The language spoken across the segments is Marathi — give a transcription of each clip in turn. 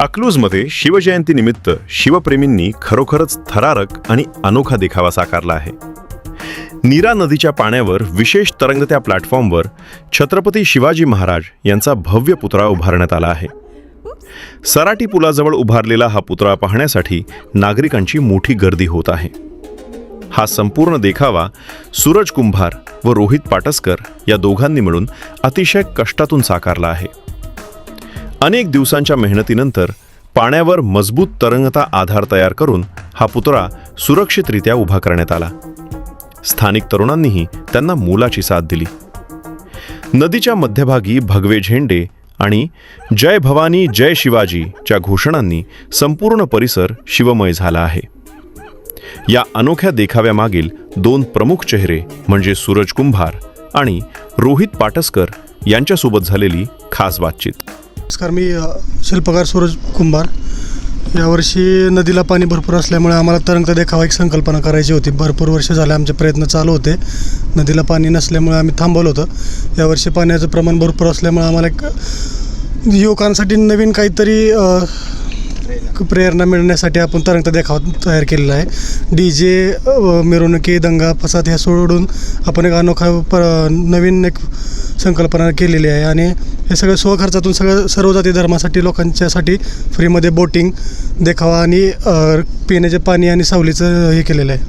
अकलूजमध्ये शिवजयंतीनिमित्त शिवप्रेमींनी खरोखरच थरारक आणि अनोखा देखावा साकारला आहे. नीरा नदीच्या पाण्यावर विशेष तरंगत्या प्लॅटफॉर्मवर छत्रपती शिवाजी महाराज यांचा भव्य पुतळा उभारण्यात आला आहे. सराटी पुलाजवळ उभारलेला हा पुतळा पाहण्यासाठी नागरिकांची मोठी गर्दी होत आहे. हा संपूर्ण देखावा सूरज कुंभार व रोहित पाटसकर या दोघांनी मिळून अतिशय कष्टातून साकारला आहे. अनेक दिवसांच्या मेहनतीनंतर पाण्यावर मजबूत तरंगता आधार तयार करून हा पुतळा सुरक्षितरित्या उभा करण्यात आला. स्थानिक तरुणांनीही त्यांना मोलाची साथ दिली. नदीच्या मध्यभागी भगवे झेंडे आणि जय भवानी जय शिवाजीच्या घोषणांनी संपूर्ण परिसर शिवमय झाला आहे. या अनोख्या देखाव्यामागील दोन प्रमुख चेहरे म्हणजे सूरज कुंभार आणि रोहित पाटसकर यांच्यासोबत झालेली खास बातचीत. नमस्कार, मी शिल्पकार सूरज कुंभार. यावर्षी नदीला पाणी भरपूर असल्यामुळे आम्हाला तरंगता देखावा एक संकल्पना करायची होती. भरपूर वर्ष झाले आमचे प्रयत्न चालू होते. नदीला पाणी नसल्यामुळे आम्ही थांबवलं होतं. यावर्षी पाण्याचं प्रमाण भरपूर असल्यामुळे आम्हाला एक युवकांसाठी नवीन काहीतरी प्रेरणा मिळण्यासाठी आपण तरंगता देखावा तयार केलेला आहे. DJ, मिरवणुकी, दंगा फसाद ह्या सोडून आपण एक अनोखा नवीन एक संकल्पना केलेली आहे आणि हे सगळं स्वखर्चातून सर्व जाती धर्मासाठी लोकांच्यासाठी फ्रीमध्ये बोटिंग देखावा आणि पिण्याचे पाणी आणि सावलीचं हे केलेलं आहे.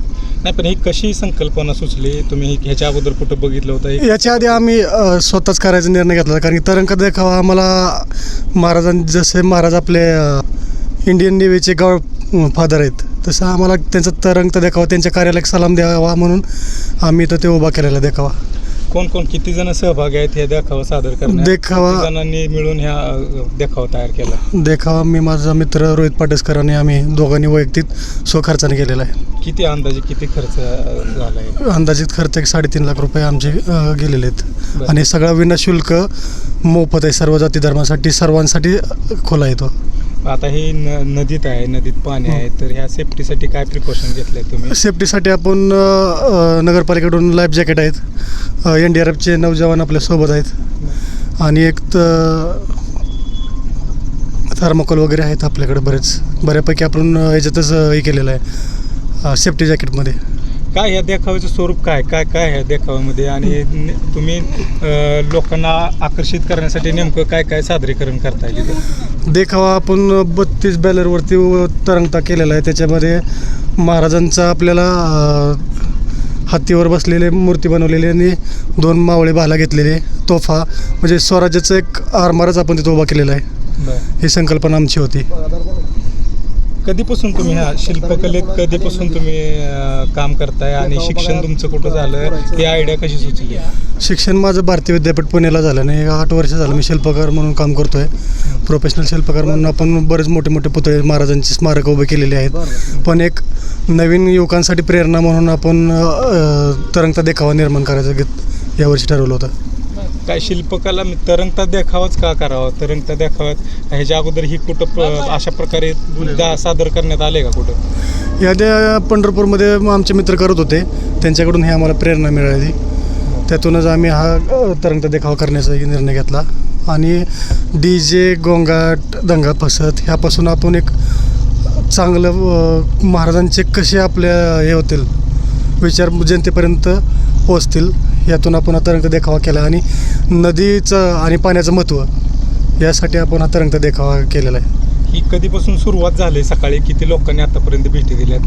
नाही, पण ही कशी संकल्पना सुचली? तुम्ही ह्याच्या अगोदर कुठं बघितलं होतं? याच्या आधी आम्ही स्वतःच करायचा निर्णय घेतला, कारण की तरंगता देखावा आम्हाला जसे महाराज आपले इंडियन नेव्हीचे फादर आहेत, तसं आम्हाला त्यांचा तरंगता देखावा त्यांच्या कार्याला एक सलाम द्यावा म्हणून आम्ही तर ते उभा केलेला देखावा. कोण किती जण सहभागी आहेत हे देखावा सादर करण्यात? देखावा जणांनी मिळून ह्या देखावा तयार केला. देखावा मी, माझा मित्र रोहित पाटसकर आणि आम्ही दोघांनी वैयक्तिक स्वखर्चाने केलेला आहे. किती खर्च झाला आहे? अंदाजित खर्च 3.5 लाख रुपये आमचे गेलेले आहेत आणि सगळा विनाशुल्क मोफत आहे. सर्व जाती धर्मासाठी सर्वांसाठी खुला आहे तो. आता हे नदीत आहे, नदीत पाणी आहे, तर ह्या सेफ्टीसाठी काय प्रिकॉशन घेतले तुम्ही? सेफ्टीसाठी आपण नगरपालिकेकडून लाईफ जॅकेट आहेत, NDRFचे 9 जवान आपल्यासोबत आहेत आणि एक थर्मोकोल वगैरे आहेत आपल्याकडे बऱ्यापैकी आपण याच्यातच हे केलेलं आहे सेफ्टी जॅकेटमध्ये. काय ह्या देखाव्याचं स्वरूप काय ह्या देखाव्यामध्ये आणि तुम्ही लोकांना आकर्षित करण्यासाठी नेमकं काय सादरीकरण करताय तिथं? देखावा आपण 32 बॅनरवरती तरंगता केलेला आहे. त्याच्यामध्ये महाराजांचा आपल्याला हत्तीवर बसलेले मूर्ती बनवलेली आणि 2 मावळे भाला घेतलेले, तोफा, म्हणजे स्वराज्याचं एक आरमारच आपण तिथं उभा केलेला आहे. ही संकल्पना आमची होती. कधीपासून तुम्ही ह्या शिल्पकलेत काम करताय आणि शिक्षण तुमचं कुठं झालं, ही आयडिया कशी सुचली? शिक्षण माझं भारतीय विद्यापीठ पुण्याला झालं नाही. 8 वर्ष झालं मी शिल्पकार म्हणून काम करतो आहे. प्रोफेशनल शिल्पकार म्हणून आपण बरेच मोठे पुतळे महाराजांची स्मारक उभे केलेले आहेत. पण एक नवीन युवकांसाठी प्रेरणा म्हणून आपण तरंगता देखावा निर्माण करायचं यावर्षी ठरवलं होतं. काय शिल्पकला तरंगता देखावाच का करावा? तरंगता देखाव्यात ह्याच्या अगोदर ही कुठं अशा प्रकारे सादर करण्यात आले का कुठं? याद्या पंढरपूरमध्ये आमचे मित्र करत होते, त्यांच्याकडून हे आम्हाला प्रेरणा मिळाली. त्यातूनच आम्ही हा तरंगता देखावा करण्याचा निर्णय घेतला आणि DJ, गोंगाट, दंगा फसद ह्यापासून आपण एक चांगलं महाराजांचे कसे आपल्या हे होतील विचार जनतेपर्यंत पोचतील यातून आपण हा तरंगता देखावा केला आणि नदीचं आणि पाण्याचं महत्त्व यासाठी आपण हा तरंगता देखावा केलेला आहे. ही कधीपासून सुरुवात झाली? सकाळी किती लोकांनी आतापर्यंत भेटी दिल्यात?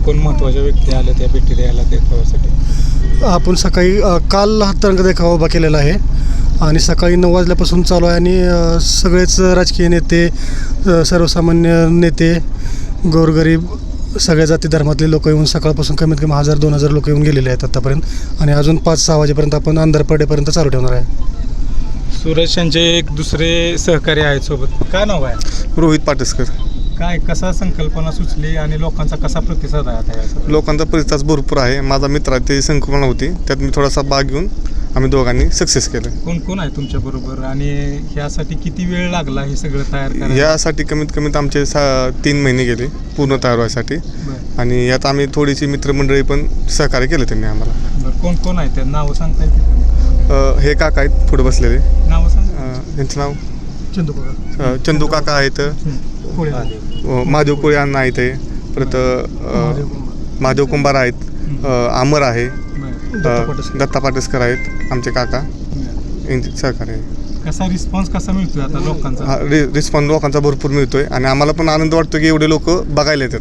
कोण महत्त्वाच्या व्यक्ती आल्या त्या भेटी द्यायला देखाव्यासाठी? आपण सकाळी काल हा तरंगता देखावा उभा केलेला आहे आणि सकाळी 9 वाजल्यापासून चालू आहे आणि सगळेच राजकीय नेते, सर्वसामान्य नेते, गोरगरीब, सगळ्या जाती धर्मातले लोक येऊन सकाळपासून कमीत कमी 1000-2000 लोक येऊन गेलेले आहेत आत्तापर्यंत आणि अजून 5-6 वाजेपर्यंत आपण अंधार पडेपर्यंत चालू ठेवणार आहे. सूरज यांचे एक दुसरे सहकारी आहेत सोबत. काय नाव आहे? रोहित पाटसकर. कसा संकल्पना सुचली आणि लोकांचा कसा प्रतिसाद आहे आता? लोकांचा प्रतिसाद भरपूर आहे. माझा मित्र ते संकल्पना होती, त्यात मी थोडासा भाग घेऊन आम्ही दोघांनी सक्सेस केलं. कोण आहे तुमच्याबरोबर आणि ह्यासाठी किती वेळ लागला हे सगळं तयार करायला? यासाठी कमीत कमीत आमचे 3 महिने गेले पूर्ण तयार व्हायसाठी आणि यात आम्ही थोडीशी मित्रमंडळी पण सहकार्य केलं त्यांनी आम्हाला. कोण आहे ते नावं सांगता येते? हे काका आहेत पुढे बसलेले, नावं सांग. त्यांचं नाव चंदू काका चंदू काका आहेत, कोळी. महादेव कोळी अण्णा आहेत ते, परत महादेव कुंभार आहेत, अमर आहे, दत्ता पाटेसकर आहेत आमचे काका, यांचे सहकार्य आहे. कसा रिस्पॉन्स कसा मिळतोय आता लोकांचा? हा रिस्पॉन्स लोकांचा भरपूर मिळतोय आणि आम्हाला पण आनंद वाटतो की एवढे लोक बघायला येतात.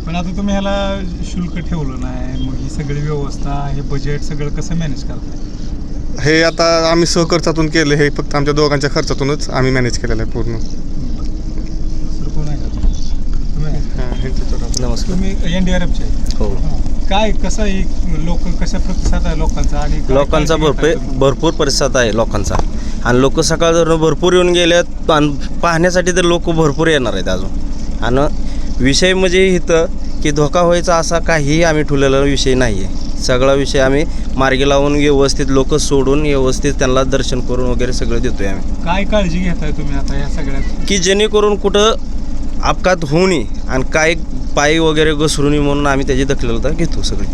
पण आता तुम्ही ह्याला शुल्क ठेवलं नाही, मग ही सगळी व्यवस्था, हे बजेट सगळं कसं मॅनेज करताय? हे आता आम्ही सहखर्चातून केलं, हे फक्त आमच्या दोघांच्या खर्चातूनच आम्ही मॅनेज केलेलं आहे पूर्ण. सर कोण आहे का तुम्ही? नमस्कार. तुम्ही NDRFचे आहे? हो. काय कसं लोक कशा प्रतिसाद आहे लोकांचा आणि काय लोकांचा काळजी घेताय तुम्ही? भरपूर प्रतिसाद आहे लोकांचा आणि लोक सकाळ धरून भरपूर येऊन गेल्यात आणि पाहण्यासाठी तर लोक भरपूर येणार आहेत अजून. आणि विषय म्हणजे इथं की धोका व्हायचा असा काहीही आम्ही ठेवलेला विषय नाही आहे. सगळा विषय आम्ही मार्गी लावून व्यवस्थित लोक सोडून व्यवस्थित त्यांना दर्शन करून वगैरे सगळं देतोय आम्ही, काय काळजी घेताय तुम्ही आता या सगळ्यात? की जेणेकरून कुठं अपघात होऊ नये आणि काय पायी वगैरे घसरू नये म्हणून आम्ही त्याची दखलता घेतो सगळी.